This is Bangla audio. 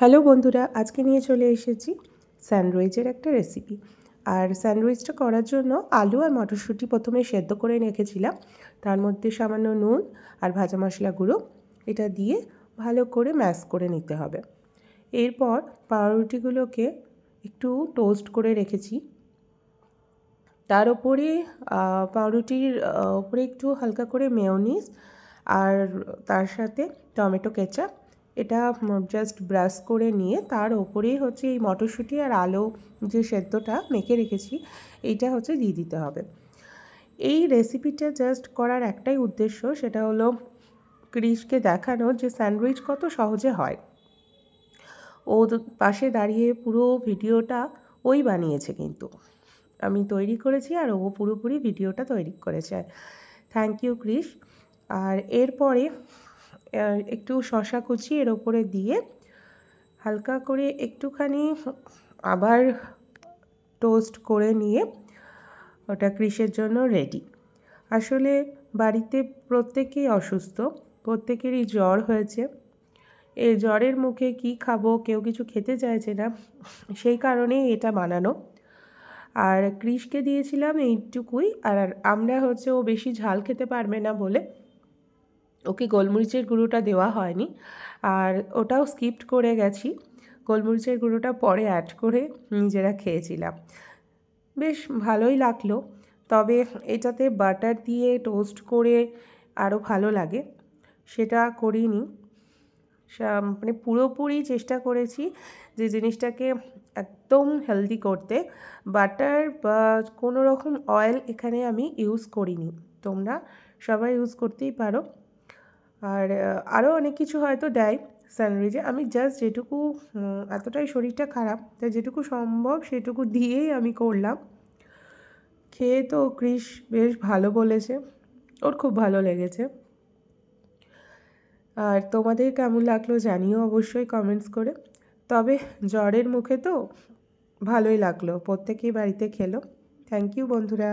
হ্যালো বন্ধুরা, আজকে নিয়ে চলে এসেছি স্যান্ডউইচের একটা রেসিপি। আর স্যান্ডউইচটা করার জন্য আলু আর মটরশুঁটি প্রথমে সেদ্ধ করে রেখেছিলাম। তার মধ্যে সামান্য নুন আর ভাজা মশলা গুঁড়ো এটা দিয়ে ভালো করে ম্যাশ করে নিতে হবে। এরপর পাউরুটিগুলোকে একটু টোস্ট করে রেখেছি। তার ওপরে পাউরুটির ওপরে একটু হালকা করে মেয়োনিজ আর তার সাথে টমেটো কেচাপ এটা জাস্ট ব্রাশ করে নিয়ে তার ওপরেই হচ্ছে এই মটরশুঁটি আর আলু যে সেদ্ধটা মেখে রেখেছি এইটা হচ্ছে দিয়ে দিতে হবে। এই রেসিপিটা জাস্ট করার একটাই উদ্দেশ্য, সেটা হলো ক্রিশকে দেখানো যে স্যান্ডউইচ কত সহজে হয়। ও পাশে দাঁড়িয়ে পুরো ভিডিওটা ওই বানিয়েছে, কিন্তু আমি তৈরি করেছি আর ও পুরোপুরি ভিডিওটা তৈরি করেছে। Thank you Krrish. আর এরপরে একটু শসা কুচি এর ওপরে দিয়ে হালকা করে একটুখানি আবার টোস্ট করে নিয়ে ওটা ক্রিশের জন্য রেডি। আসলে বাড়িতে প্রত্যেকেই অসুস্থ, প্রত্যেকেরই জ্বর হয়েছে। এই জ্বরের মুখে কি খাবো, কেউ কিছু খেতে চাইছে না, সেই কারণেই এটা বানানো। আর ক্রিশকে দিয়েছিলাম এইটুকুই। আর আমরা হচ্ছে ও বেশি ঝাল খেতে পারবে না বলে ওকে গোলমরিচের গুঁড়োটা দেওয়া হয়নি, আর ওটাও স্কিপড করে গেছি। গোলমরিচের গুঁড়োটা পরে অ্যাড করে নিজেরা খেয়েছিলাম, বেশ ভালোই লাগলো। তবে এটাতে বাটার দিয়ে টোস্ট করে আরও ভালো লাগে, সেটা করিনি। মানে পুরোপুরি চেষ্টা করেছি যে জিনিসটাকে একদম হেলদি করতে। বাটার বা কোনো রকম অয়েল এখানে আমি ইউজ করিনি, তোমরা সবাই ইউজ করতেই পারো। আর আরও অনেক কিছু হয়তো দেয় স্যান্ডউইচে, আমি জাস্ট যেটুকু এতটাই শরীরটা খারাপ তাই যেটুকু সম্ভব সেটুকু দিয়েই আমি করলাম। খেয়ে তো ক্রিশ বেশ ভালো বলেছে, ওর খুব ভালো লেগেছে। আর তোমাদের কেমন লাগলো জানিও অবশ্যই কমেন্টস করে। তবে জ্বরের মুখে তো ভালোই লাগলো, প্রত্যেকেই বাড়িতে খেলো। থ্যাংক ইউ বন্ধুরা।